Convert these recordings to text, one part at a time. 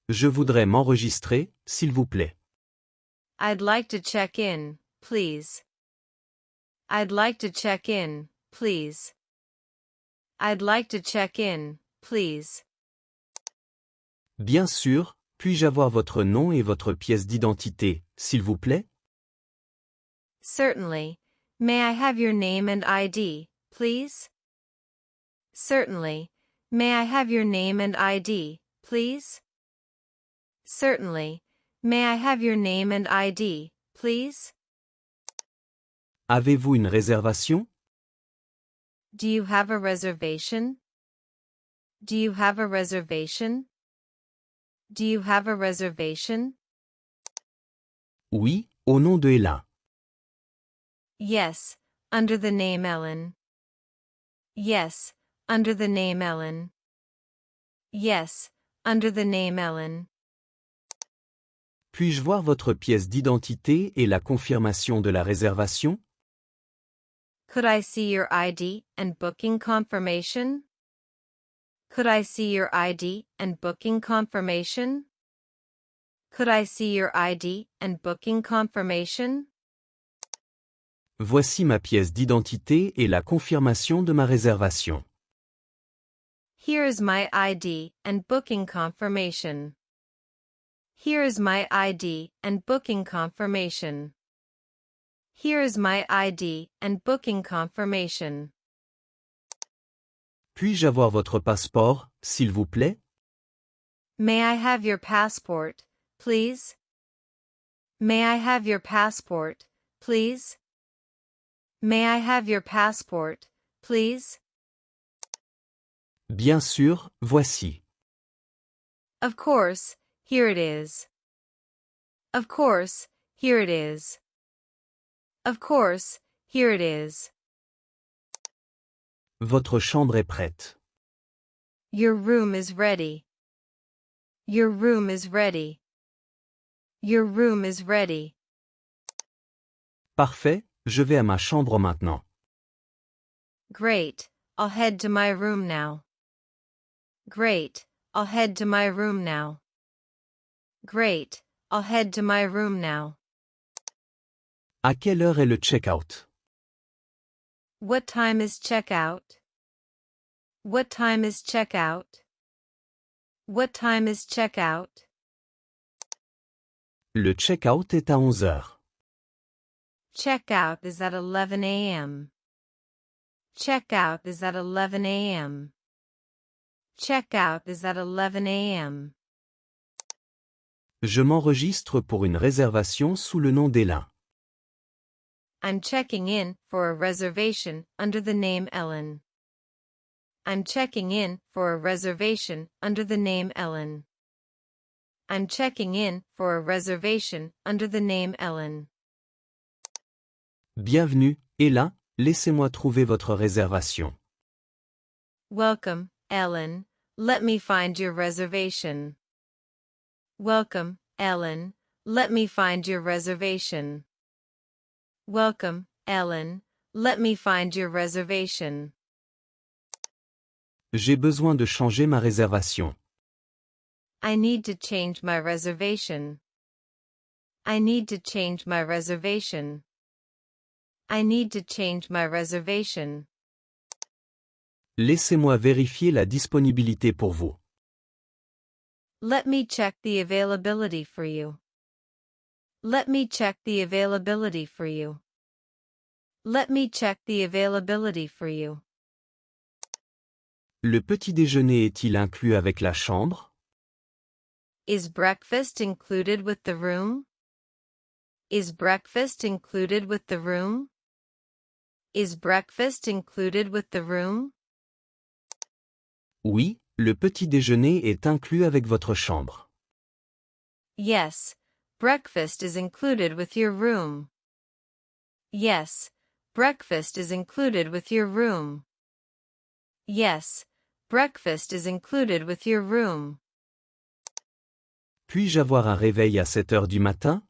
Je voudrais m'enregistrer, s'il vous plaît. I'd like to check in, please. I'd like to check in, please. I'd like to check in, please. Bien sûr, puis-je avoir votre nom et votre pièce d'identité, s'il vous plaît? Certainly. May I have your name and ID, please? Certainly. May I have your name and ID, please? Certainly. May I have your name and ID, please? Avez-vous une réservation? Do you have a reservation? Do you have a reservation? Do you have a reservation? Oui, au nom de Ella. Yes, under the name Ellen. Yes, under the name Ellen. Yes, under the name Ellen. Puis-je voir votre pièce d'identité et la confirmation de la réservation? Could I see your ID and booking confirmation? Could I see your ID and booking confirmation? Could I see your ID and booking confirmation? Voici ma pièce d'identité et la confirmation de ma réservation. Here is my ID and booking confirmation. Here is my ID and booking confirmation. Here is my ID and booking confirmation. Puis-je avoir votre passeport, s'il vous plaît? May I have your passport, please? May I have your passport, please? May I have your passport, please? Bien sûr, voici. Of course, here it is. Of course, here it is. Of course, here it is. Votre chambre est prête. Your room is ready. Your room is ready. Your room is ready. Parfait, je vais à ma chambre maintenant. Great, I'll head to my room now. Great, I'll head to my room now. Great, I'll head to my room now. À quelle heure est le check-out? What time is check-out? What time is check-out? What time is check-out? Le check-out est à 11 heures. Check-out is at 11 a.m. Check-out is at 11 a.m. Check-out is at 11 a.m. Je m'enregistre pour une réservation sous le nom d'Ella. I'm checking in for a reservation under the name Ellen. I'm checking in for a reservation under the name Ellen. I'm checking in for a reservation under the name Ellen. Bienvenue, Ella, laissez-moi trouver votre réservation. Welcome, Ellen. Let me find your reservation. Welcome, Ellen. Let me find your reservation. Welcome, Ellen. Let me find your reservation. J'ai besoin de changer ma réservation. I need to change my reservation. I need to change my reservation. I need to change my reservation. Laissez-moi vérifier la disponibilité pour vous. Let me check the availability for you. Let me check the availability for you. Let me check the availability for you. Le petit déjeuner est-il inclus avec la chambre? Is breakfast included with the room? Is breakfast included with the room? Is breakfast included with the room? Oui, le petit déjeuner est inclus avec votre chambre. Yes, breakfast is included with your room. Yes, breakfast is included with your room. Yes, breakfast is included with your room. Puis-je avoir un réveil à 7 heures du matin?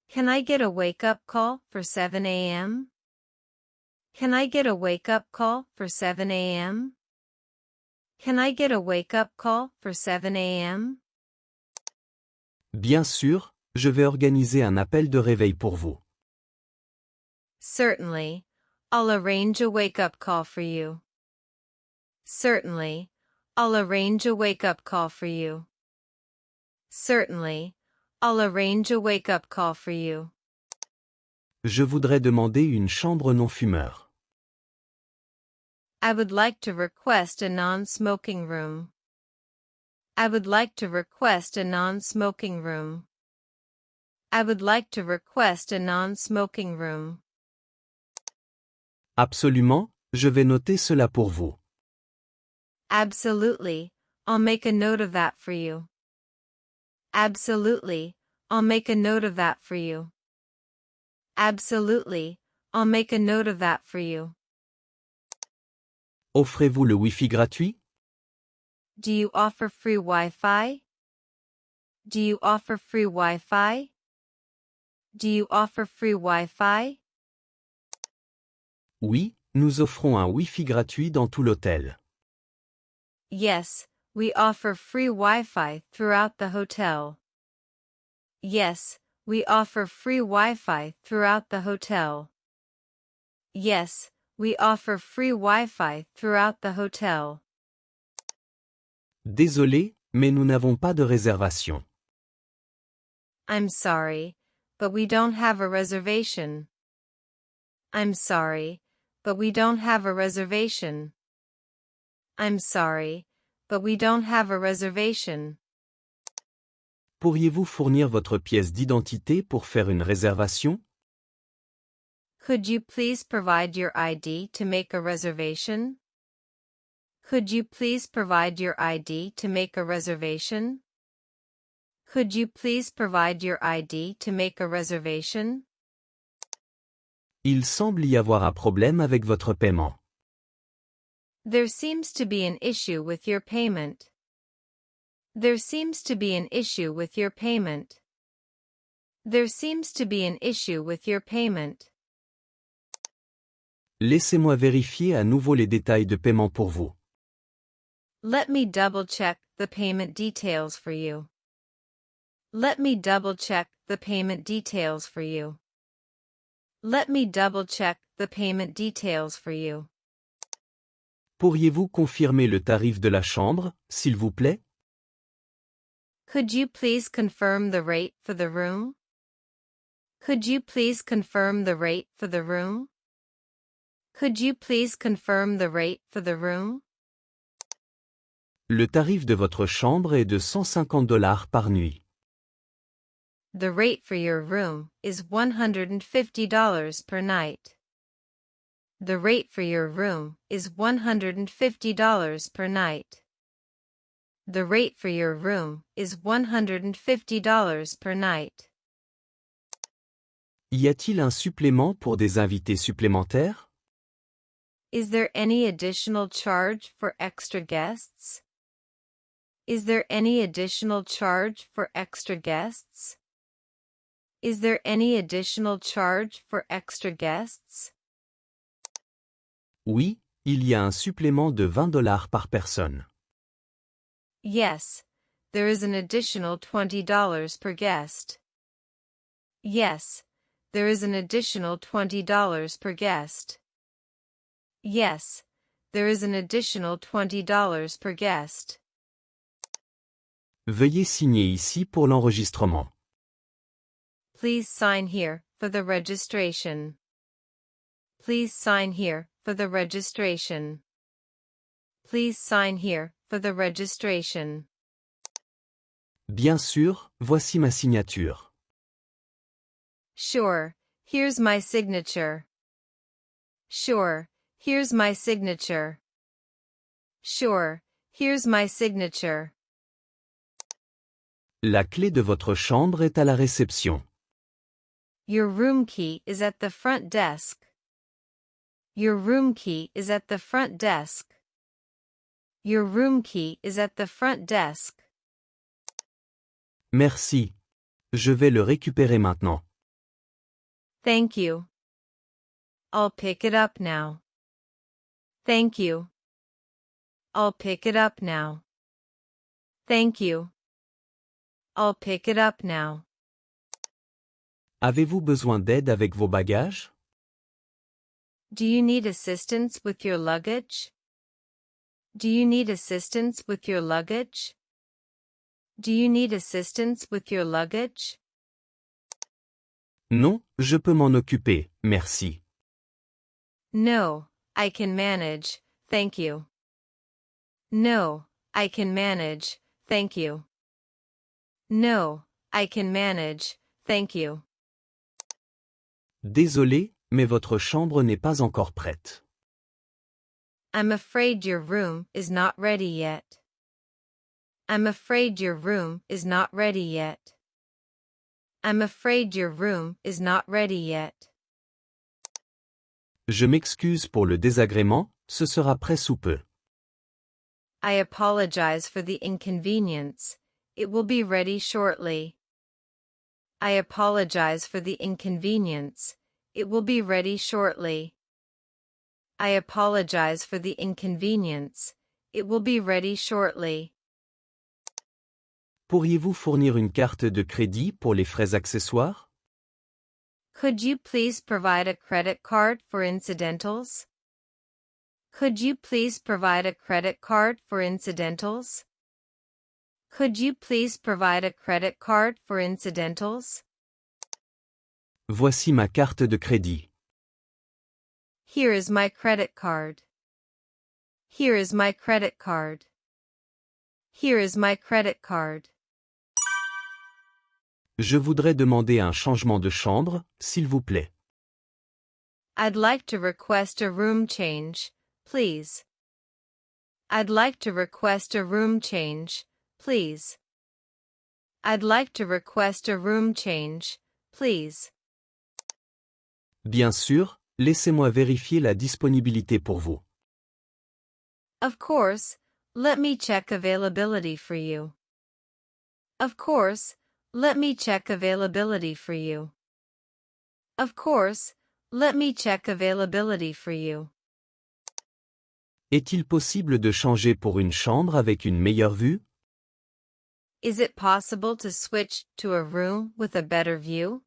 Can I get a wake-up call for 7 a.m.? Can I get a wake-up call for 7 a.m.? Can I get a wake-up call for 7 a.m.? Bien sûr, je vais organiser un appel de réveil pour vous. Certainly, I'll arrange a wake-up call for you. Certainly, I'll arrange a wake-up call for you. Certainly, I'll arrange a wake-up call for you. Je voudrais demander une chambre non-fumeur. I would like to request a non-smoking room. I would like to request a non-smoking room. I would like to request a non-smoking room. Absolument, je vais noter cela pour vous. Absolutely, I'll make a note of that for you. Absolutely, I'll make a note of that for you. Absolutely, I'll make a note of that for you. Offrez-vous le Wi-Fi gratuit? Do you offer free Wi-Fi? Do you offer free Wi-Fi? Do you offer free Wi-Fi? Oui, nous offrons un Wi-Fi gratuit dans tout l'hôtel. Yes, we offer free Wi-Fi throughout the hotel. Yes, we offer free Wi-Fi throughout the hotel. Yes, we offer free Wi-Fi throughout the hotel. Désolé, mais nous n'avons pas de réservation. I'm sorry, but we don't have a reservation. I'm sorry, but we don't have a reservation. I'm sorry, but we don't have a reservation. Pourriez-vous fournir votre pièce d'identité pour faire une réservation? Could you please provide your ID to make a reservation? Could you please provide your ID to make a reservation? Could you please provide your ID to make a reservation? Il semble y avoir un problème avec votre paiement. There seems to be an issue with your payment. There seems to be an issue with your payment. There seems to be an issue with your payment. Laissez-moi vérifier à nouveau les détails de paiement pour vous. Let me double-check the payment details for you. Let me double-check the payment details for you. Let me double-check the payment details for you. Pourriez-vous confirmer le tarif de la chambre, s'il vous plaît? Could you please confirm the rate for the room? Could you please confirm the rate for the room? Could you please confirm the rate for the room? Le tarif de votre chambre est de $150 par nuit. The rate for your room is $150 per night. The rate for your room is $150 per night. The rate for your room is $150 per night. Y a-t-il un supplément pour des invités supplémentaires? Is there any additional charge for extra guests? Is there any additional charge for extra guests? Is there any additional charge for extra guests? Oui, il y a un supplément de $20 par personne. Yes, there is an additional $20 per guest. Yes, there is an additional $20 per guest. Yes, there is an additional $20 per guest. Veuillez signer ici pour l'enregistrement. Please sign here for the registration. Please sign here for the registration. Please sign here for the registration. Bien sûr, voici ma signature. Sure, here's my signature. Sure, here's my signature. Sure, here's my signature. La clé de votre chambre est à la réception. Your room key is at the front desk. Your room key is at the front desk. Your room key is at the front desk. Merci. Je vais le récupérer maintenant. Thank you. I'll pick it up now. Thank you. I'll pick it up now. Thank you. I'll pick it up now. Avez-vous besoin d'aide avec vos bagages? Do you need assistance with your luggage? Do you need assistance with your luggage? Do you need assistance with your luggage? Non, je peux m'en occuper, merci. No, I can manage, thank you. No, I can manage, thank you. No, I can manage, thank you. Désolé, mais votre chambre n'est pas encore prête. I'm afraid your room is not ready yet. I'm afraid your room is not ready yet. I'm afraid your room is not ready yet. Je m'excuse pour le désagrément, ce sera prêt sous peu. I apologize for the inconvenience. It will be ready shortly. I apologize for the inconvenience. It will be ready shortly. I apologize for the inconvenience. It will be ready shortly. Pourriez-vous fournir une carte de crédit pour les frais accessoires? Could you please provide a credit card for incidentals? Could you please provide a credit card for incidentals? Could you please provide a credit card for incidentals? Voici ma carte de crédit. Here is my credit card. Here is my credit card. Here is my credit card. Je voudrais demander un changement de chambre, s'il vous plaît. I'd like to request a room change, please. I'd like to request a room change, please. I'd like to request a room change, please. Bien sûr, laissez-moi vérifier la disponibilité pour vous. Of course, let me check availability for you. Of course, let me check availability for you. Of course, let me check availability for you. Est-il possible de changer pour une chambre avec une meilleure vue? Is it possible to switch to a room with a better view?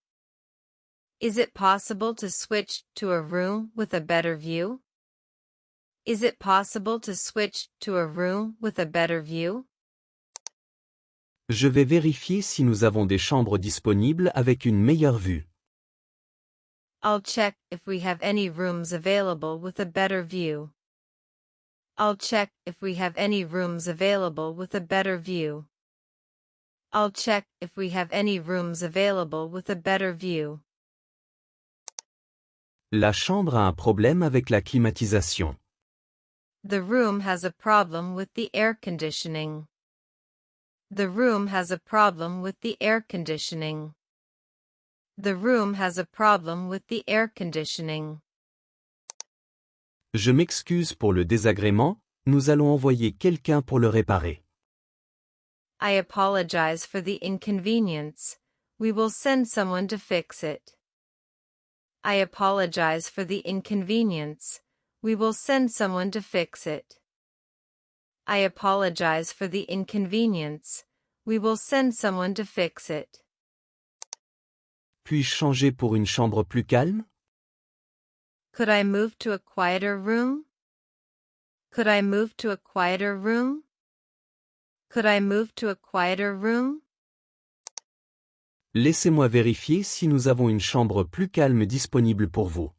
Is it possible to switch to a room with a better view? Is it possible to switch to a room with a better view? Je vais vérifier si nous avons des chambres disponibles avec une meilleure vue. I'll check if we have any rooms available with a better view. I'll check if we have any rooms available with a better view. I'll check if we have any rooms available with a better view. La chambre a un problème avec la climatisation. The room has a problem with the air conditioning. The room has a problem with the air conditioning. The room has a problem with the air conditioning. Je m'excuse pour le désagrément, nous allons envoyer quelqu'un pour le réparer. I apologize for the inconvenience. We will send someone to fix it. I apologize for the inconvenience. We will send someone to fix it. I apologize for the inconvenience. We will send someone to fix it. Puis-je changer pour une chambre plus calme? Could I move to a quieter room? Could I move to a quieter room? Could I move to a quieter room? Laissez-moi vérifier si nous avons une chambre plus calme disponible pour vous.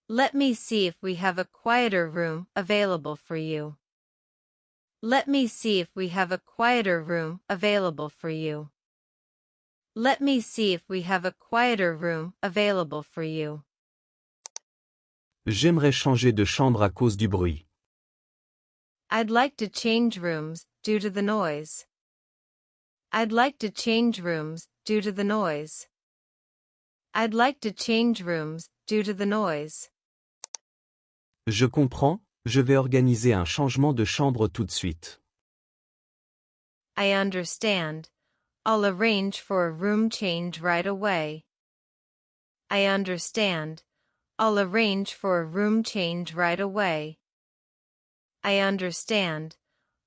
Let me see if we have a quieter room available for you. Let me see if we have a quieter room available for you. Let me see if we have a quieter room available for you. J'aimerais changer de chambre à cause du bruit. I'd like to change rooms due to the noise. I'd like to change rooms due to the noise. I'd like to change rooms due to the noise. Je comprends, je vais organiser un changement de chambre tout de suite. I understand. I'll arrange for a room change right away. I understand. I'll arrange for a room change right away. I understand.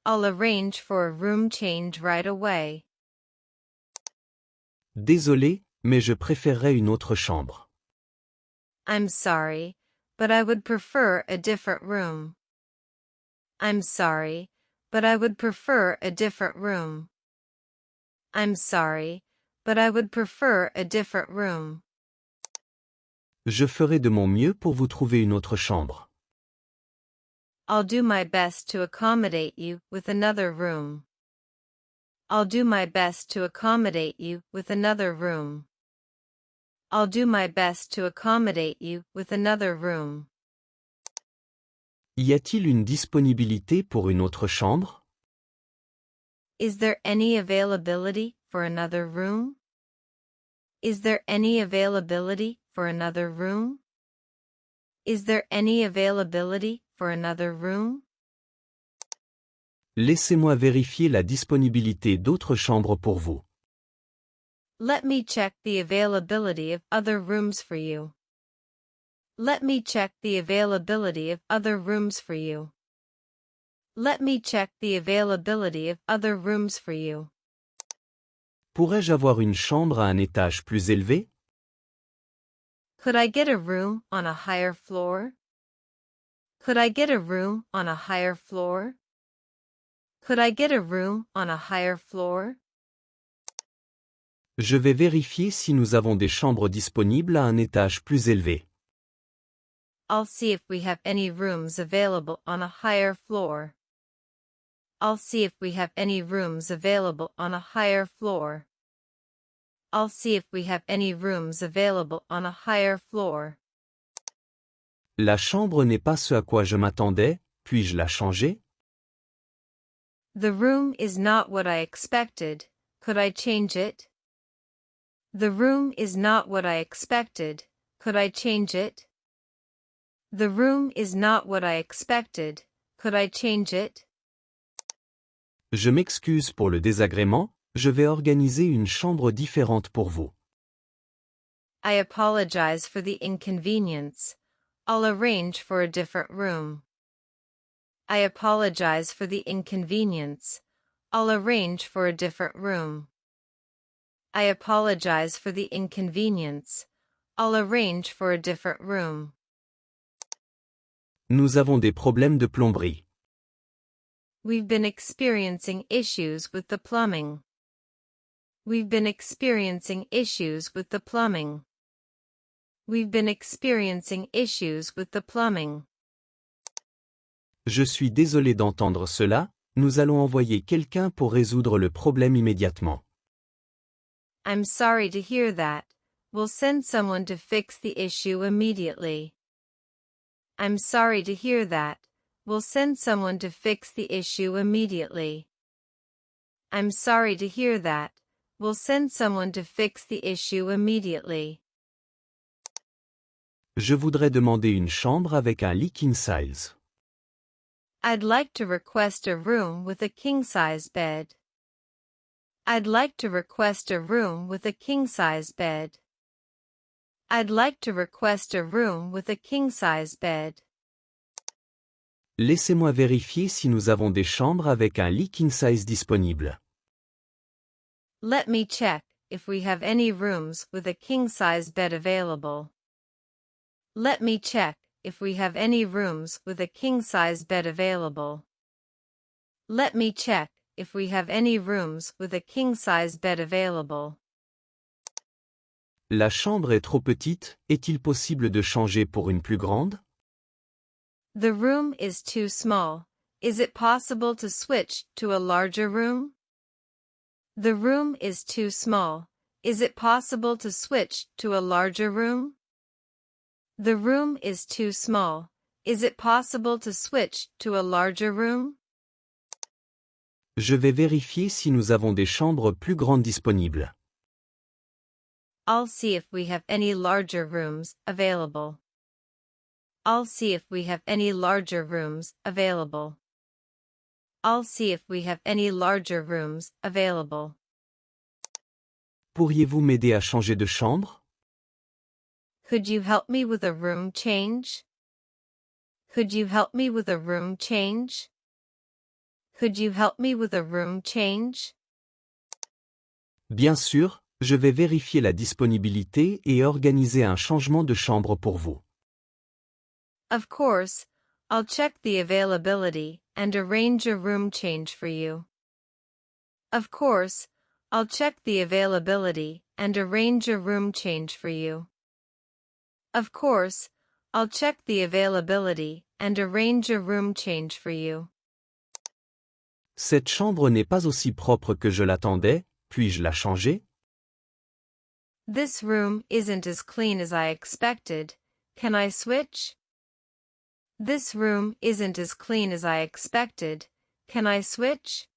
I'll arrange for a room change right away. Désolé, mais je préférerais une autre chambre. I'm sorry, but I would prefer a different room. I'm sorry, but I would prefer a different room. I'm sorry, but I would prefer a different room. Je ferai de mon mieux pour vous trouver une autre chambre. I'll do my best to accommodate you with another room. I'll do my best to accommodate you with another room. I'll do my best to accommodate you with another room. Y a-t-il une disponibilité pour une autre chambre? Is there any availability for another room? Is there any availability for another room? Is there any availability for another room? Laissez-moi vérifier la disponibilité d'autres chambres pour vous. Let me check the availability of other rooms for you. Let me check the availability of other rooms for you. Let me check the availability of other rooms for you. Pourrais-je avoir une chambre à un étage plus élevé? Could I get a room on a higher floor? Could I get a room on a higher floor? Could I get a room on a higher floor? Je vais vérifier si nous avons des chambres disponibles à un étage plus élevé. I'll see if we have any rooms available on a higher floor. I'll see if we have any rooms available on a higher floor. I'll see if we have any rooms available on a higher floor. La chambre n'est pas ce à quoi je m'attendais, puis-je la changer? The room is not what I expected. Could I change it? The room is not what I expected. Could I change it? The room is not what I expected. Could I change it? Je m'excuse pour le désagrément, je vais organiser une chambre différente pour vous. I apologize for the inconvenience. I'll arrange for a different room. I apologize for the inconvenience. I'll arrange for a different room. I apologize for the inconvenience. I'll arrange for a different room. Nous avons des problèmes de plomberie. We've been experiencing issues with the plumbing. We've been experiencing issues with the plumbing. We've been experiencing issues with the plumbing. Je suis désolé d'entendre cela, nous allons envoyer quelqu'un pour résoudre le problème immédiatement. I'm sorry to hear that. We'll send someone to fix the issue immediately. I'm sorry to hear that. We'll send someone to fix the issue immediately. I'm sorry to hear that. We'll send someone to fix the issue immediately. Je voudrais demander une chambre avec un lit king size. I'd like to request a room with a king-size bed. I'd like to request a room with a king-size bed. I'd like to request a room with a king-size bed. Laissez-moi vérifier si nous avons des chambres avec un lit king size disponible. Let me check if we have any rooms with a king-size bed available. Let me check if we have any rooms with a king-size bed available. Let me check if we have any rooms with a king-size bed available. La chambre est trop petite, est-il possible de changer pour une plus grande? The room is too small. Is it possible to switch to a larger room? The room is too small. Is it possible to switch to a larger room? The room is too small. Is it possible to switch to a larger room? Je vais vérifier si nous avons des chambres plus grandes disponibles. I'll see if we have any larger rooms available. I'll see if we have any larger rooms available. I'll see if we have any larger rooms available. Pourriez-vous m'aider à changer de chambre? Could you help me with a room change? Could you help me with a room change? Could you help me with a room change? Bien sûr, je vais vérifier la disponibilité et organiser un changement de chambre pour vous. Of course, I'll check the availability and arrange a room change for you. Of course, I'll check the availability and arrange a room change for you. Of course, I'll check the availability and arrange a room change for you. Cette chambre n'est pas aussi propre que je l'attendais, puis-je la changer? This room isn't as clean as I expected. Can I switch? This room isn't as clean as I expected. Can I switch?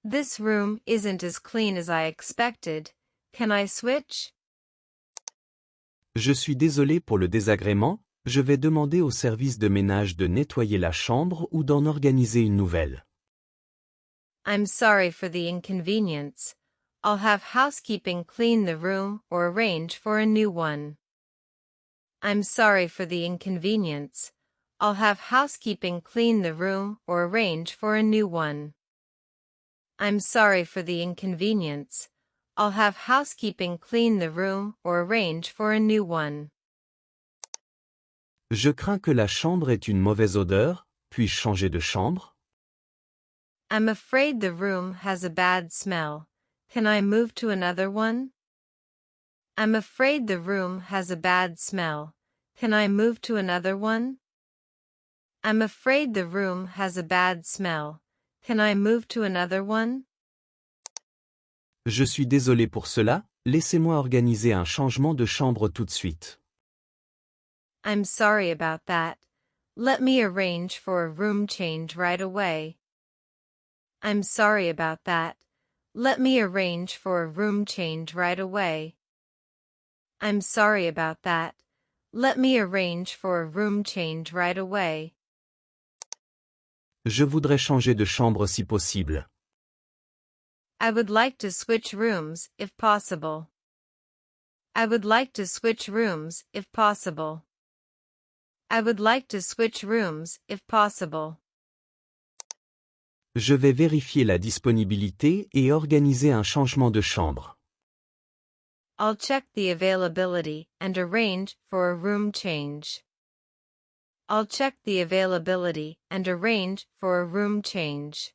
This room isn't as clean as I expected. Can I switch? Je suis désolé pour le désagrément, je vais demander au service de ménage de nettoyer la chambre ou d'en organiser une nouvelle. I'm sorry for the inconvenience. I'll have housekeeping clean the room or arrange for a new one. I'm sorry for the inconvenience. I'll have housekeeping clean the room or arrange for a new one. I'm sorry for the inconvenience. I'll have housekeeping clean the room or arrange for a new one. Je crains que la chambre ait une mauvaise odeur, puis-je changer de chambre? I'm afraid the room has a bad smell. Can I move to another one? I'm afraid the room has a bad smell. Can I move to another one? I'm afraid the room has a bad smell. Can I move to another one? Je suis désolé pour cela, laissez-moi organiser un changement de chambre tout de suite. I'm sorry about that. Let me arrange for a room change right away. I'm sorry about that. Let me arrange for a room change right away. I'm sorry about that. Let me arrange for a room change right away. Je voudrais changer de chambre si possible. I would like to switch rooms if possible. I would like to switch rooms if possible. I would like to switch rooms if possible. Je vais vérifier la disponibilité et organiser un changement de chambre. I'll check the availability and arrange for a room change. I'll check the availability and arrange for a room change.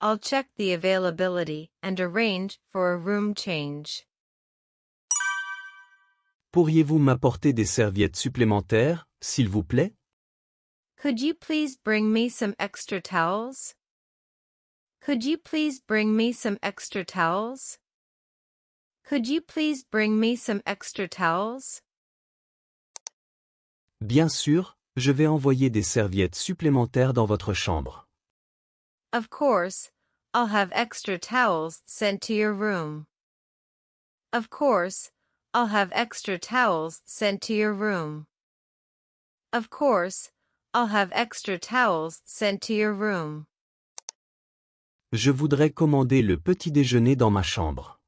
I'll check the availability and arrange for a room change. Pourriez-vous m'apporter des serviettes supplémentaires, s'il vous plaît? Could you please bring me some extra towels? Could you please bring me some extra towels? Could you please bring me some extra towels? Bien sûr, je vais envoyer des serviettes supplémentaires dans votre chambre. Of course, I'll have extra towels sent to your room. Of course, I'll have extra towels sent to your room. Of course, I'll have extra towels sent to your room. Je voudrais commander le petit déjeuner dans ma chambre.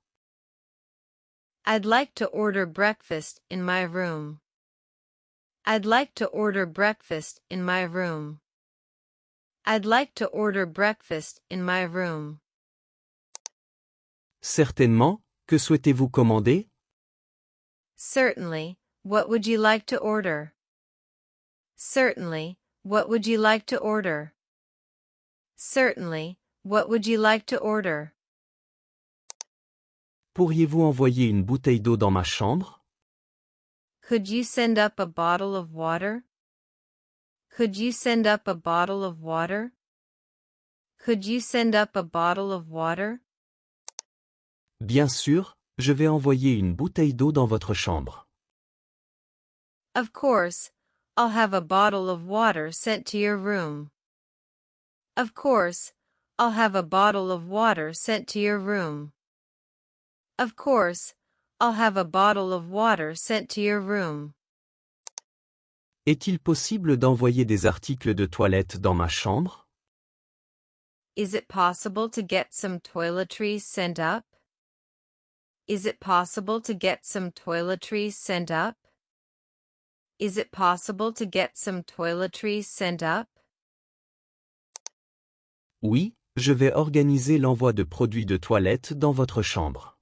I'd like to order breakfast in my room. I'd like to order breakfast in my room. I'd like to order breakfast in my room. Certainement, que souhaitez-vous commander? Certainly, what would you like to order? Certainly, what would you like to order? Certainly, what would you like to order? Pourriez-vous envoyer une bouteille d'eau dans ma chambre? Could you send up a bottle of water? Could you send up a bottle of water? Could you send up a bottle of water? Bien sûr, je vais envoyer une bouteille d'eau dans votre chambre. Of course, I'll have a bottle of water sent to your room. Of course, I'll have a bottle of water sent to your room. Of course, I'll have a bottle of water sent to your room. Est-il possible d'envoyer des articles de toilette dans ma chambre? Is it possible to get some toiletries sent up? Is it possible to get some toiletries sent up? Is it possible to get some toiletries sent up? Oui, je vais organiser l'envoi de produits de toilette dans votre chambre.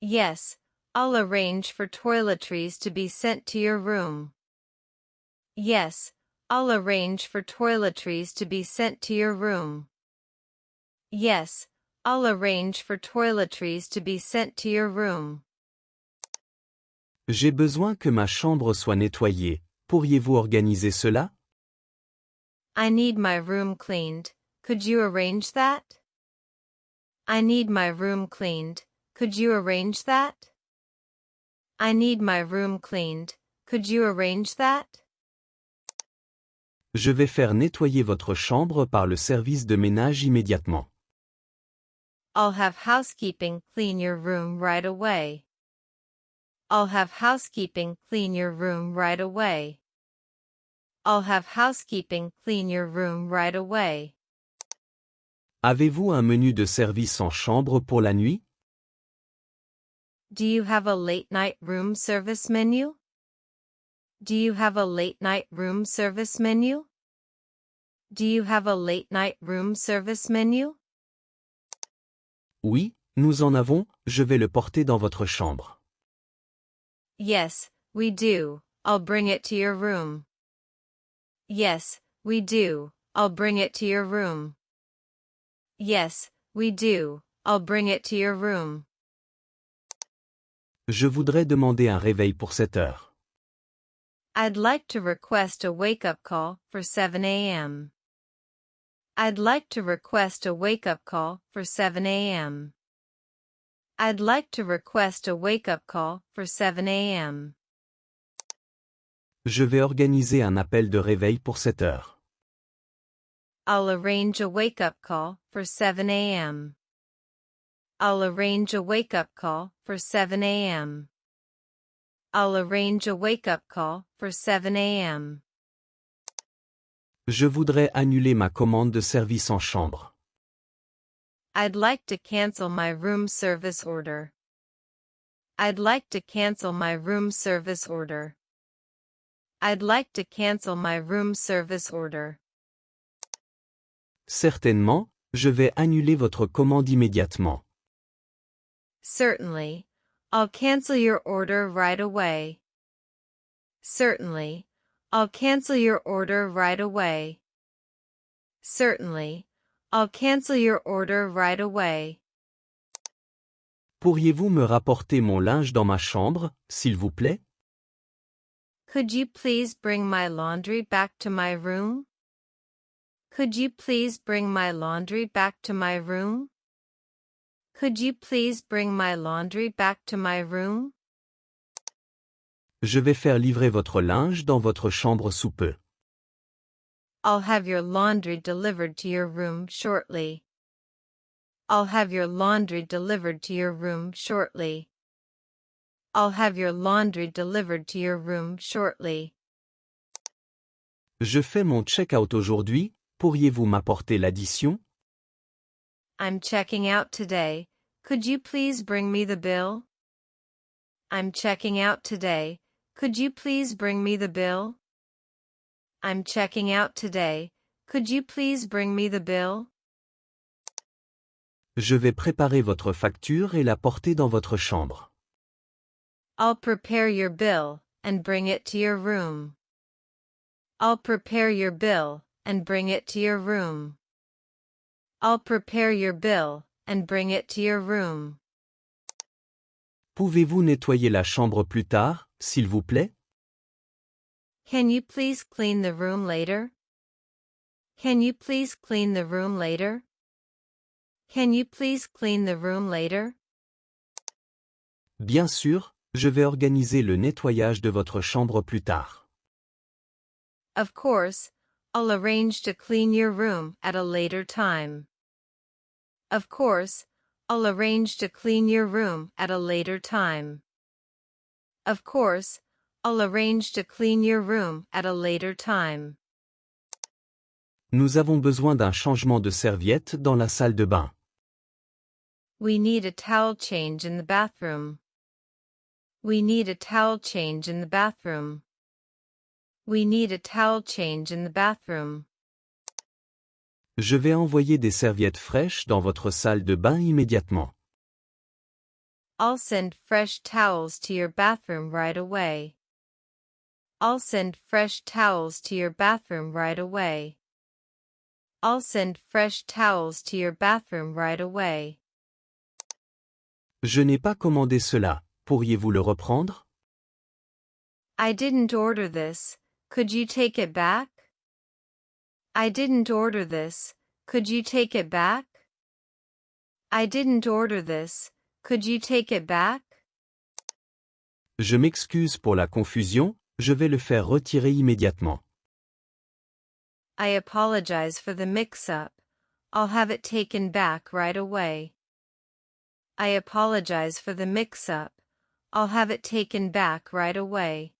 Yes, I'll arrange for toiletries to be sent to your room. Yes, I'll arrange for toiletries to be sent to your room. Yes, I'll arrange for toiletries to be sent to your room. J'ai besoin que ma chambre soit nettoyée. Pourriez-vous organiser cela? I need my room cleaned. Could you arrange that? I need my room cleaned. Could you arrange that? I need my room cleaned. Could you arrange that? Je vais faire nettoyer votre chambre par le service de ménage immédiatement. I'll have housekeeping clean your room right away. I'll have housekeeping clean your room right away. I'll have housekeeping clean your room right away. Avez-vous un menu de service en chambre pour la nuit? Do you have a late-night room service menu? Do you have a late-night room service menu? Do you have a late-night room service menu? Oui, nous en avons, je vais le porter dans votre chambre. Yes, we do. I'll bring it to your room. Yes, we do. I'll bring it to your room. Yes, we do. I'll bring it to your room. Je voudrais demander un réveil pour 7 heures. I'd like to request a wake-up call for 7 a.m. I'd like to request a wake-up call for 7 a.m. I'd like to request a wake-up call for 7 a.m. Je vais organiser un appel de réveil pour 7 heures. I'll arrange a wake-up call for 7 a.m. I'll arrange a wake-up call for 7 a.m. I'll arrange a wake-up call for 7 a.m. Je voudrais annuler ma commande de service en chambre. I'd like to cancel my room service order. I'd like to cancel my room service order. I'd like to cancel my room service order. Certainement, je vais annuler votre commande immédiatement. Certainly, I'll cancel your order right away. Certainly, I'll cancel your order right away. Certainly, I'll cancel your order right away. Pourriez-vous me rapporter mon linge dans ma chambre, s'il vous plaît? Could you please bring my laundry back to my room? Could you please bring my laundry back to my room? Could you please bring my laundry back to my room? Je vais faire livrer votre linge dans votre chambre sous peu. I'll have your laundry delivered to your room shortly. I'll have your laundry delivered to your room shortly. I'll have your laundry delivered to your room shortly. Je fais mon check-out aujourd'hui, pourriez-vous m'apporter l'addition? I'm checking out today. Could you please bring me the bill? I'm checking out today. Could you please bring me the bill? I'm checking out today. Could you please bring me the bill? Je vais préparer votre facture et la porter dans votre chambre. I'll prepare your bill and bring it to your room. I'll prepare your bill and bring it to your room. I'll prepare your bill and bring it to your room. Pouvez-vous nettoyer la chambre plus tard, s'il vous plaît? Can you please clean the room later? Can you please clean the room later? Can you please clean the room later? Bien sûr, je vais organiser le nettoyage de votre chambre plus tard. Of course, I'll arrange to clean your room at a later time. Of course, I'll arrange to clean your room at a later time. Of course, I'll arrange to clean your room at a later time. Nous avons besoin d'un changement de serviette dans la salle de bain. We need a towel change in the bathroom. We need a towel change in the bathroom. We need a towel change in the bathroom. Je vais envoyer des serviettes fraîches dans votre salle de bain immédiatement. I'll send fresh towels to your bathroom right away. I'll send fresh towels to your bathroom right away. I'll send fresh towels to your bathroom right away. Je n'ai pas commandé cela. Pourriez-vous le reprendre? I didn't order this. Could you take it back? I didn't order this. Could you take it back? I didn't order this. Could you take it back? Je m'excuse pour la confusion, je vais le faire retirer immédiatement. I apologize for the mix-up. I'll have it taken back right away. I apologize for the mix-up. I'll have it taken back right away.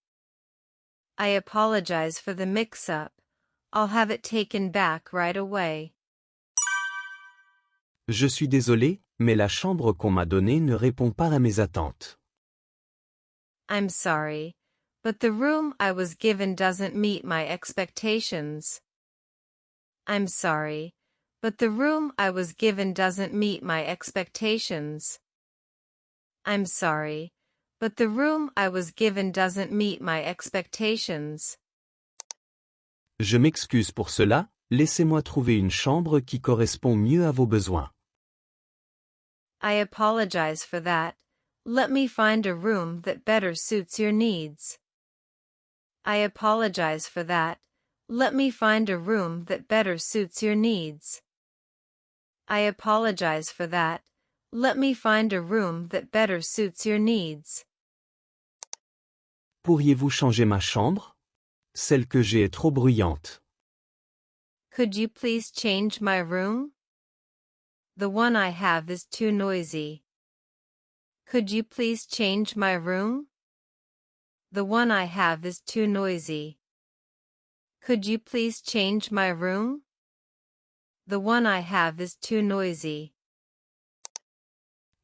I apologize for the mix-up. I'll have it taken back right away. Je suis désolé, mais la chambre qu'on m'a donnée ne répond pas à mes attentes. I'm sorry, but the room I was given doesn't meet my expectations. I'm sorry, but the room I was given doesn't meet my expectations. I'm sorry, but the room I was given doesn't meet my expectations. Je m'excuse pour cela, laissez-moi trouver une chambre qui correspond mieux à vos besoins. I apologize for that. Let me find a room that better suits your needs. I apologize for that. Let me find a room that better suits your needs. I apologize for that. Let me find a room that better suits your needs. Pourriez-vous changer ma chambre? Celle que j'ai est trop bruyante. Could you please change my room? The one I have is too noisy. Could you please change my room? The one I have is too noisy. Could you please change my room? The one I have is too noisy.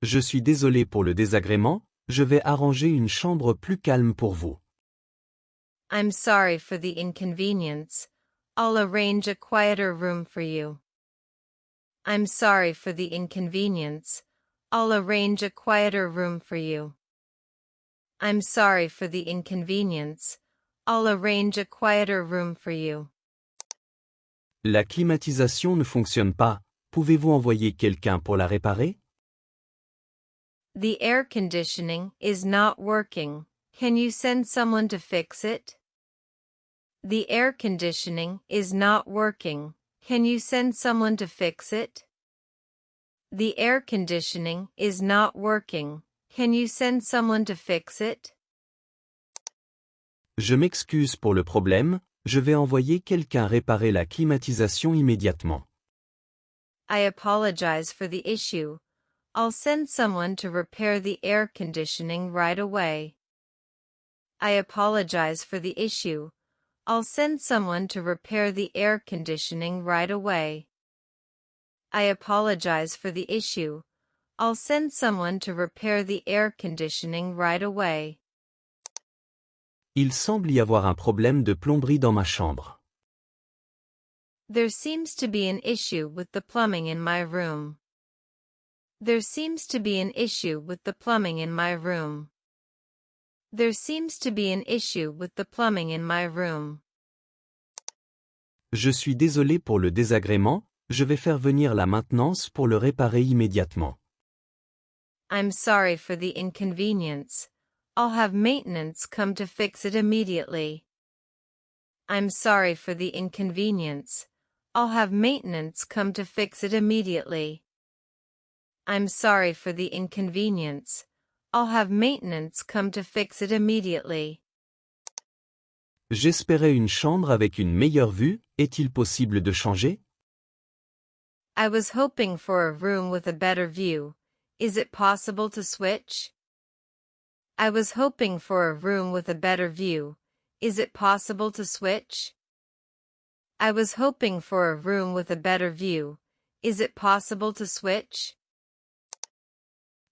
Je suis désolé pour le désagrément, je vais arranger une chambre plus calme pour vous. I'm sorry for the inconvenience. I'll arrange a quieter room for you. I'm sorry for the inconvenience. I'll arrange a quieter room for you. I'm sorry for the inconvenience. I'll arrange a quieter room for you. La climatisation ne fonctionne pas. Pouvez-vous envoyer quelqu'un pour la réparer? The air conditioning is not working. Can you send someone to fix it? The air conditioning is not working. Can you send someone to fix it? The air conditioning is not working. Can you send someone to fix it? Je m'excuse pour le problème, je vais envoyer quelqu'un réparer la climatisation immédiatement. I apologize for the issue. I'll send someone to repair the air conditioning right away. I apologize for the issue. I'll send someone to repair the air conditioning right away. I apologize for the issue. I'll send someone to repair the air conditioning right away. Il semble y avoir un problème de plomberie dans ma chambre. There seems to be an issue with the plumbing in my room. There seems to be an issue with the plumbing in my room. There seems to be an issue with the plumbing in my room. Je suis désolé pour le désagrément, je vais faire venir la maintenance pour le réparer immédiatement. I'm sorry for the inconvenience. I'll have maintenance come to fix it immediately. I'm sorry for the inconvenience. I'll have maintenance come to fix it immediately. I'm sorry for the inconvenience. I'll have maintenance come to fix it immediately. J'espérais une chambre avec une meilleure vue, est-il possible de changer? I was hoping for a room with a better view. Is it possible to switch? I was hoping for a room with a better view. Is it possible to switch? I was hoping for a room with a better view. Is it possible to switch?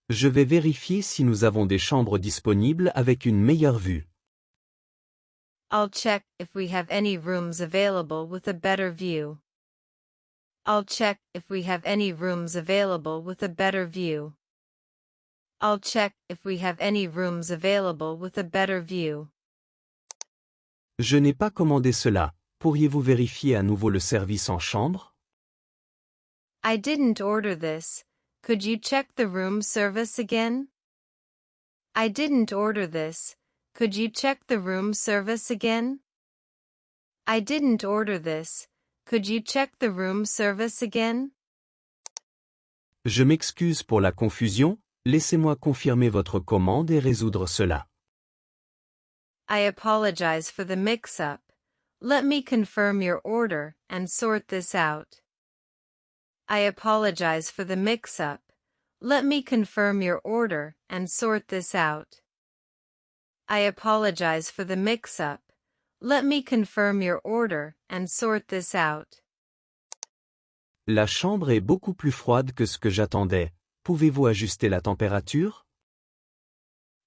Je vais vérifier si nous avons des chambres disponibles avec une meilleure vue. I'll check if we have any rooms available with a better view. I'll check if we have any rooms available with a better view. I'll check if we have any rooms available with a better view. Je n'ai pas commandé cela. Pourriez-vous vérifier à nouveau le service en chambre? I didn't order this. Could you check the room service again? I didn't order this. Could you check the room service again? I didn't order this. Could you check the room service again? Je m'excuse pour la confusion, laissez-moi confirmer votre commande et résoudre cela. I apologize for the mix-up. Let me confirm your order and sort this out. I apologize for the mix-up. Let me confirm your order and sort this out. I apologize for the mix-up. Let me confirm your order and sort this out. La chambre est beaucoup plus froide que ce que j'attendais. Pouvez-vous ajuster la température?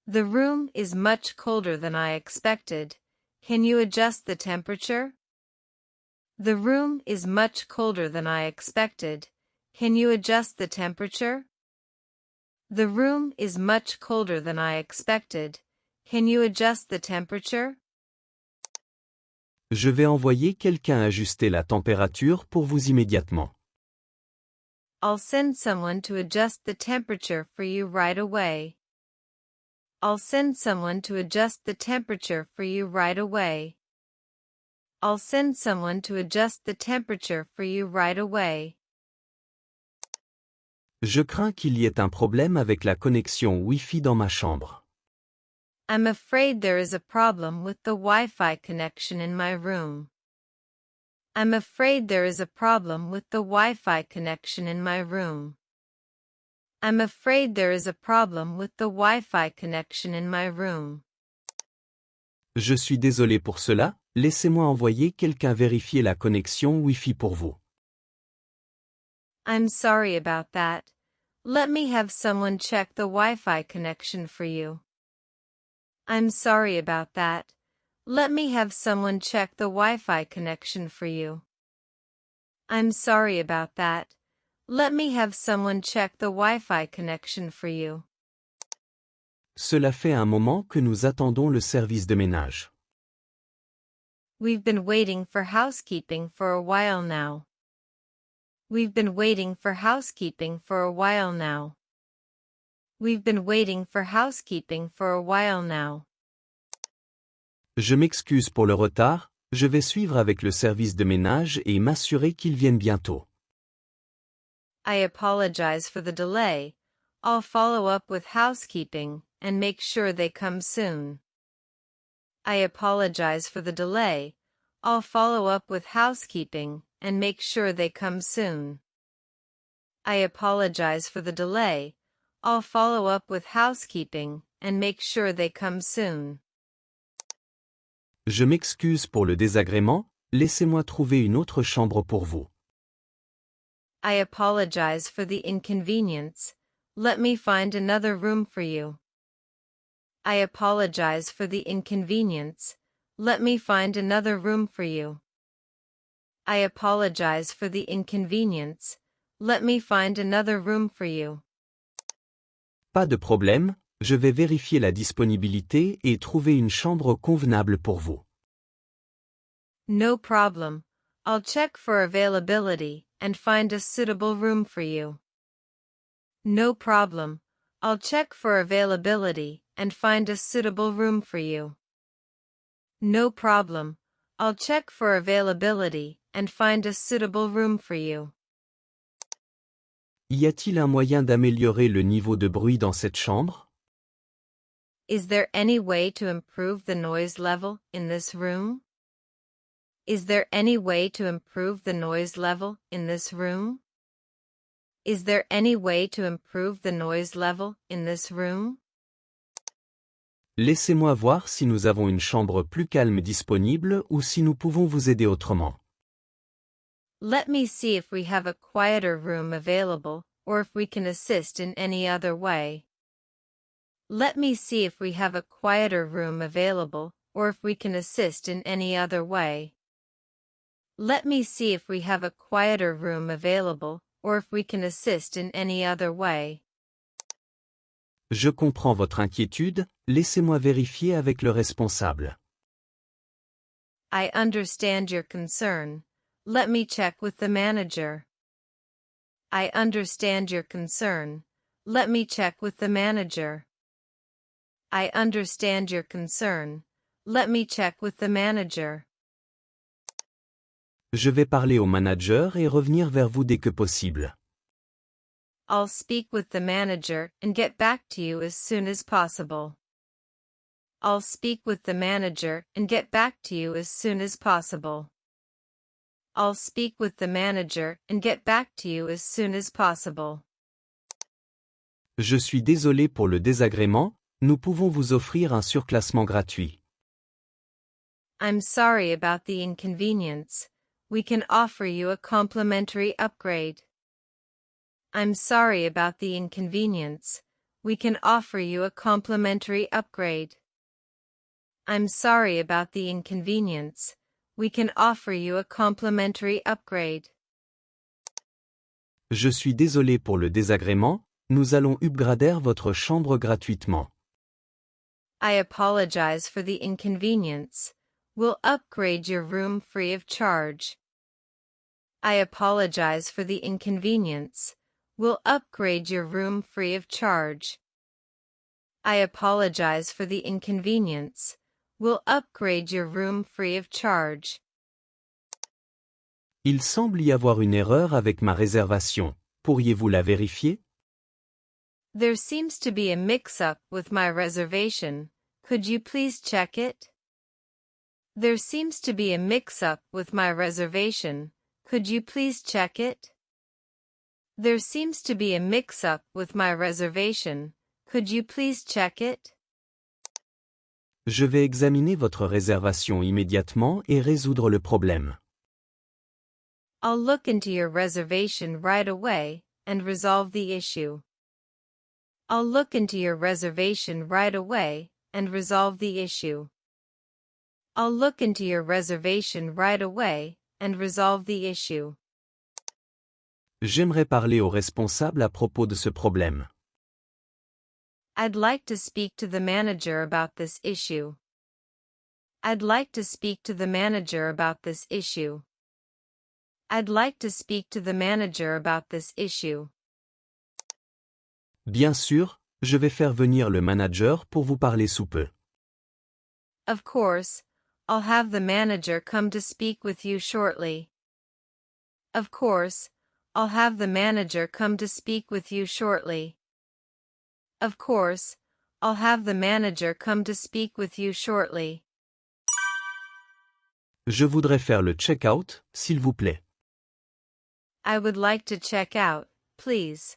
The room is much colder than I expected. Can you adjust the temperature? The room is much colder than I expected. Can you adjust the temperature? The room is much colder than I expected. Can you adjust the temperature? Je vais envoyer quelqu'un ajuster la température pour vous immédiatement. I'll send someone to adjust the temperature for you right away. I'll send someone to adjust the temperature for you right away. I'll send someone to adjust the temperature for you right away. Je crains qu'il y ait un problème avec la connexion Wi-Fi dans ma chambre. I'm afraid there is a problem with the Wi-Fi connection in my room. I'm afraid there is a problem with the Wi-Fi connection in my room. I'm afraid there is a problem with the Wi-Fi connection in my room. Je suis désolé pour cela, laissez-moi envoyer quelqu'un vérifier la connexion Wi-Fi pour vous. I'm sorry about that. Let me have someone check the Wi-Fi connection for you. I'm sorry about that. Let me have someone check the Wi-Fi connection for you. I'm sorry about that. Let me have someone check the Wi-Fi connection for you. Cela fait un moment que nous attendons le service de ménage. We've been waiting for housekeeping for a while now. We've been waiting for housekeeping for a while now. We've been waiting for housekeeping for a while now. Je m'excuse pour le retard, je vais suivre avec le service de ménage et m'assurer qu'ils viennent bientôt. I apologize for the delay. I'll follow up with housekeeping and make sure they come soon. I apologize for the delay. I'll follow up with housekeeping and make sure they come soon. I apologize for the delay. I'll follow up with housekeeping and make sure they come soon. Je m'excuse pour le désagrément, laissez-moi trouver une autre chambre pour vous. I apologize for the inconvenience. Let me find another room for you. I apologize for the inconvenience. Let me find another room for you. I apologize for the inconvenience. Let me find another room for you. Pas de problème, je vais vérifier la disponibilité et trouver une chambre convenable pour vous. No problem. I'll check for availability and find a suitable room for you. No problem. I'll check for availability and find a suitable room for you. No problem. I'll check for availability and find a suitable room for you. Y a-t-il un moyen d'améliorer le niveau de bruit dans cette chambre? Is there any way to improve the noise level in this room? Is there any way to improve the noise level in this room? Is there any way to improve the noise level in this room? Laissez-moi voir si nous avons une chambre plus calme disponible ou si nous pouvons vous aider autrement. Let me see if we have a quieter room available or if we can assist in any other way. Let me see if we have a quieter room available or if we can assist in any other way. Let me see if we have a quieter room available or if we can assist in any other way. Je comprends votre inquiétude, laissez-moi vérifier avec le responsable. I understand your concern. Let me check with the manager. I understand your concern. Let me check with the manager. I understand your concern. Let me check with the manager. Je vais parler au manager et revenir vers vous dès que possible. I'll speak with the manager and get back to you as soon as possible. I'll speak with the manager and get back to you as soon as possible. I'll speak with the manager and get back to you as soon as possible. Je suis désolé pour le désagrément, nous pouvons vous offrir un surclassement gratuit. I'm sorry about the inconvenience. We can offer you a complimentary upgrade. I'm sorry about the inconvenience. We can offer you a complimentary upgrade. I'm sorry about the inconvenience. We can offer you a complimentary upgrade. Je suis désolé pour le désagrément, nous allons upgrader votre chambre gratuitement. I apologize for the inconvenience. We'll upgrade your room free of charge. I apologize for the inconvenience. We'll upgrade your room free of charge. I apologize for the inconvenience. We'll upgrade your room free of charge. Il semble y avoir une erreur avec ma réservation. Pourriez-vous la vérifier? There seems to be a mix-up with my reservation. Could you please check it? There seems to be a mix-up with my reservation. Could you please check it? There seems to be a mix-up with my reservation. Could you please check it? Je vais examiner votre réservation immédiatement et résoudre le problème. I'll look into your reservation right away and resolve the issue. I'll look into your reservation right away and resolve the issue. I'll look into your reservation right away and resolve the issue. J'aimerais parler au responsable à propos de ce problème. I'd like to speak to the manager about this issue. I'd like to speak to the manager about this issue. I'd like to speak to the manager about this issue. Bien sûr, je vais faire venir le manager pour vous parler sous peu. Of course, I'll have the manager come to speak with you shortly. Of course, I'll have the manager come to speak with you shortly. Of course, I'll have the manager come to speak with you shortly. Je voudrais faire le check-out, s'il vous plaît. I would like to check out, please.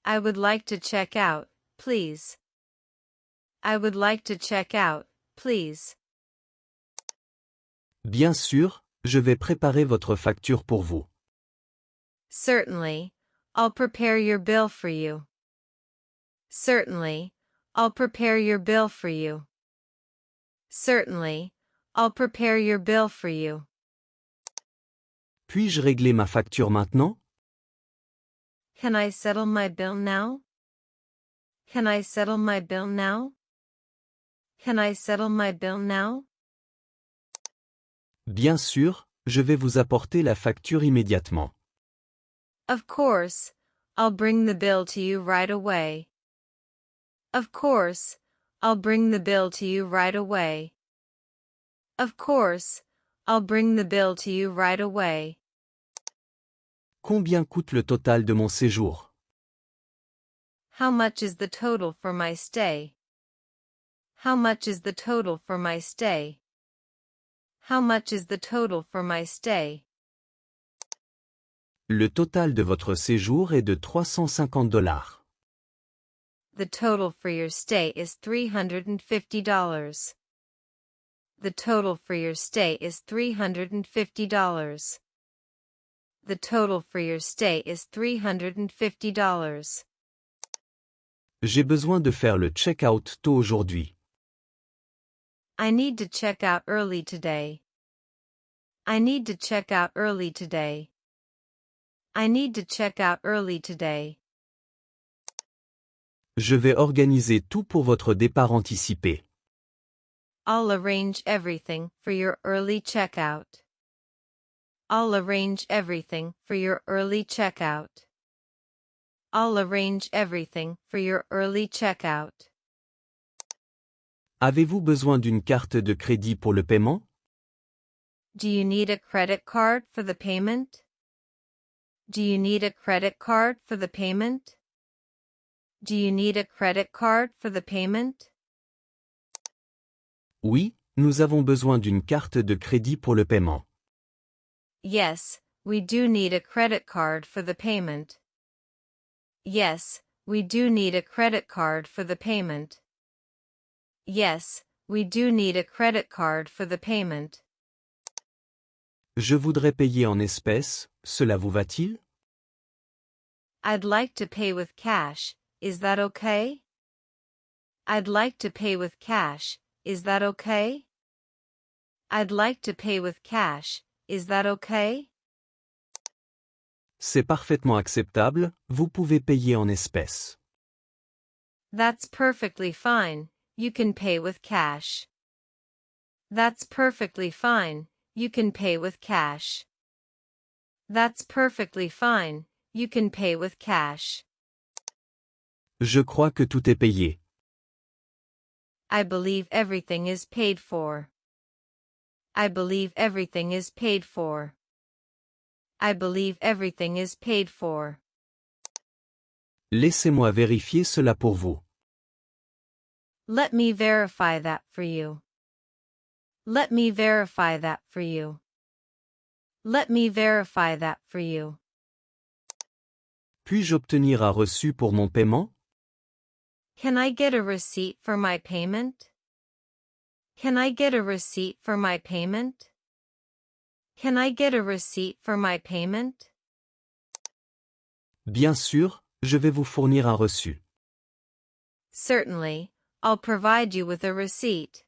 I would like to check out, please. I would like to check out, please. Bien sûr, je vais préparer votre facture pour vous. Certainly, I'll prepare your bill for you. Certainly, I'll prepare your bill for you. Certainly, I'll prepare your bill for you. Puis-je régler ma facture maintenant? Can I settle my bill now? Can I settle my bill now? Can I settle my bill now? Bien sûr, je vais vous apporter la facture immédiatement. Of course, I'll bring the bill to you right away. Of course, I'll bring the bill to you right away. Of course, I'll bring the bill to you right away. Combien coûte le total de mon séjour? How much is the total for my stay? How much is the total for my stay? How much is the total for my stay? Le total de votre séjour est de $350. The total for your stay is $350. The total for your stay is $350. The total for your stay is $350. J'ai besoin de faire le check-out tôt aujourd'hui. I need to check out early today. I need to check out early today. I need to check out early today. Je vais organiser tout pour votre départ anticipé. I'll arrange everything for your early checkout. I'll arrange everything for your early checkout. I'll arrange everything for your early checkout. Avez-vous besoin d'une carte de crédit pour le paiement? Do you need a credit card for the payment? Do you need a credit card for the payment? Do you need a credit card for the payment? Oui, nous avons besoin d'une carte de crédit pour le paiement. Yes, we do need a credit card for the payment. Yes, we do need a credit card for the payment. Yes, we do need a credit card for the payment. Je voudrais payer en espèces, cela vous va-t-il? I'd like to pay with cash, is that okay? I'd like to pay with cash, is that okay? I'd like to pay with cash, is that okay? C'est parfaitement acceptable, vous pouvez payer en espèces. That's perfectly fine, you can pay with cash. That's perfectly fine, you can pay with cash. That's perfectly fine, you can pay with cash. Je crois que tout est payé. I believe everything is paid for. I believe everything is paid for. I believe everything is paid for. Laissez-moi vérifier cela pour vous. Let me verify that for you. Let me verify that for you. Let me verify that for you. Puis-je obtenir un reçu pour mon paiement? Can I get a receipt for my payment? Can I get a receipt for my payment? Can I get a receipt for my payment? Bien sûr, je vais vous fournir un reçu. Certainly, I'll provide you with a receipt.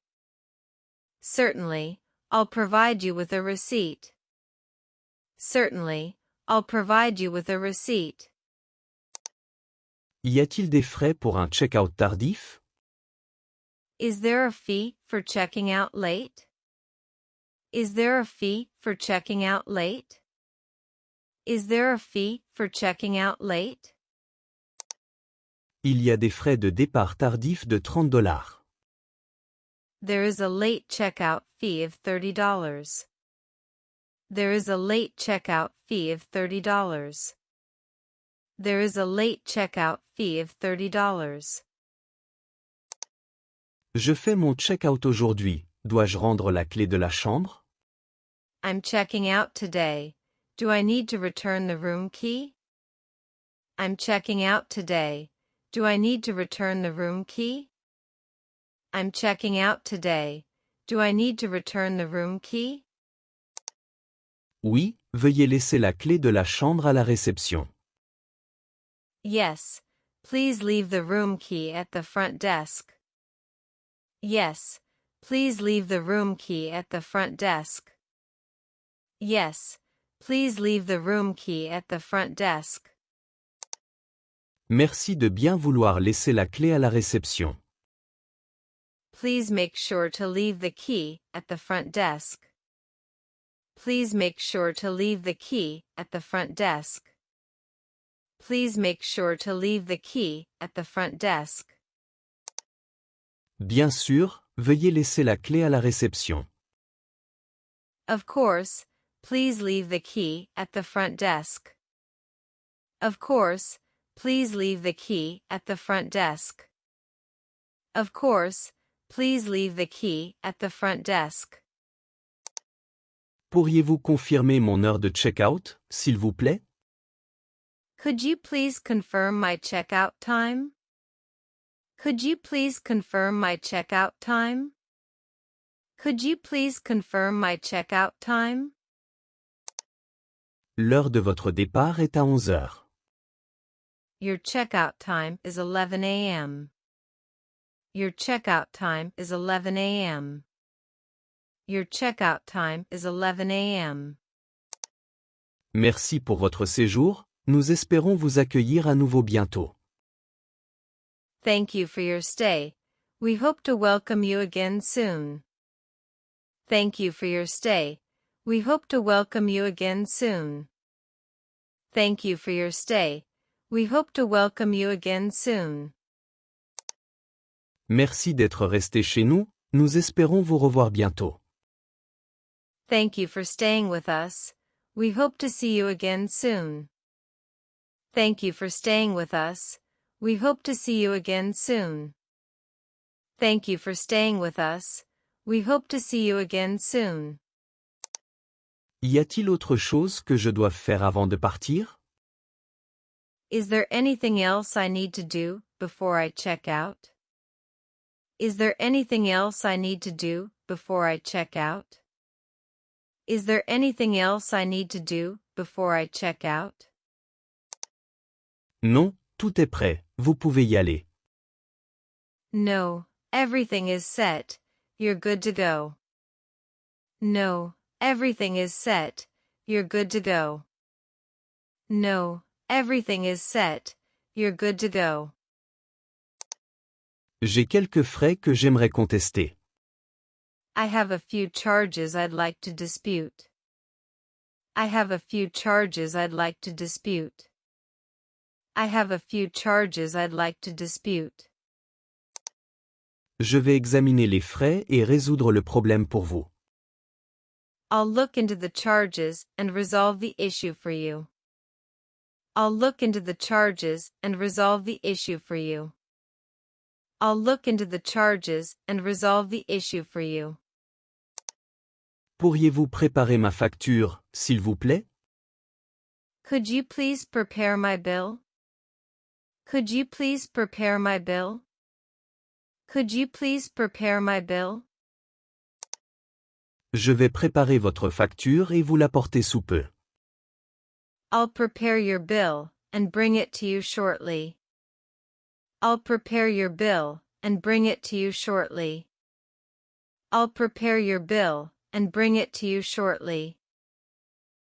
Certainly, I'll provide you with a receipt. Certainly, I'll provide you with a receipt. Y a-t-il des frais pour un check-out tardif? Is there a fee for checking out late? Is there a fee for checking out late? Is there a fee for checking out late? Il y a des frais de départ tardif de $30. There is a late checkout fee of $30. There is a late checkout fee of $30. There is a late checkout fee of $30. Je fais mon check-out aujourd'hui. Dois-je rendre la clé de la chambre? I'm checking out today. Do I need to return the room key? I'm checking out today. Do I need to return the room key? I'm checking out today. Do I need to return the room key? Oui, veuillez laisser la clé de la chambre à la réception. Yes, please leave the room key at the front desk. Yes, please leave the room key at the front desk. Yes, please leave the room key at the front desk. Merci de bien vouloir laisser la clé à la réception. Please make sure to leave the key at the front desk. Please make sure to leave the key at the front desk. Please make sure to leave the key at the front desk. Bien sûr, veuillez laisser la clé à la réception. Of course, please leave the key at the front desk. Of course, please leave the key at the front desk. Of course, please leave the key at the front desk. Pourriez-vous confirmer mon heure de check-out, s'il vous plaît? Could you please confirm my checkout time? Could you please confirm my checkout time? Could you please confirm my checkout time? L'heure de votre départ est à 11 heures. Your checkout time is 11 a.m. Your checkout time is 11 a.m. Your checkout time is 11 a.m. Merci pour votre séjour, nous espérons vous accueillir à nouveau bientôt. Thank you for your stay. We hope to welcome you again soon. Thank you for your stay. We hope to welcome you again soon. Thank you for your stay. We hope to welcome you again soon. Merci d'être resté chez nous, nous espérons vous revoir bientôt. Thank you for staying with us. We hope to see you again soon. Thank you for staying with us. We hope to see you again soon. Thank you for staying with us. We hope to see you again soon. Y a-t-il autre chose que je doive faire avant de partir? Is there anything else I need to do before I check out? Is there anything else I need to do before I check out? Is there anything else I need to do before I check out? Non, tout est prêt, vous pouvez y aller. No, everything is set. You're good to go. No, everything is set. You're good to go. No, everything is set. You're good to go. J'ai quelques frais que j'aimerais contester. I have a few charges I'd like to dispute. I have a few charges I'd like to dispute. I have a few charges I'd like to dispute. Je vais examiner les frais et résoudre le problème pour vous. I'll look into the charges and resolve the issue for you. I'll look into the charges and resolve the issue for you. I'll look into the charges and resolve the issue for you. Pourriez-vous préparer ma facture, s'il vous plaît? Could you please prepare my bill? Could you please prepare my bill? Could you please prepare my bill? Je vais préparer votre facture et vous l'apporter sous peu. I'll prepare your bill and bring it to you shortly. I'll prepare your bill and bring it to you shortly. I'll prepare your bill and bring it to you shortly.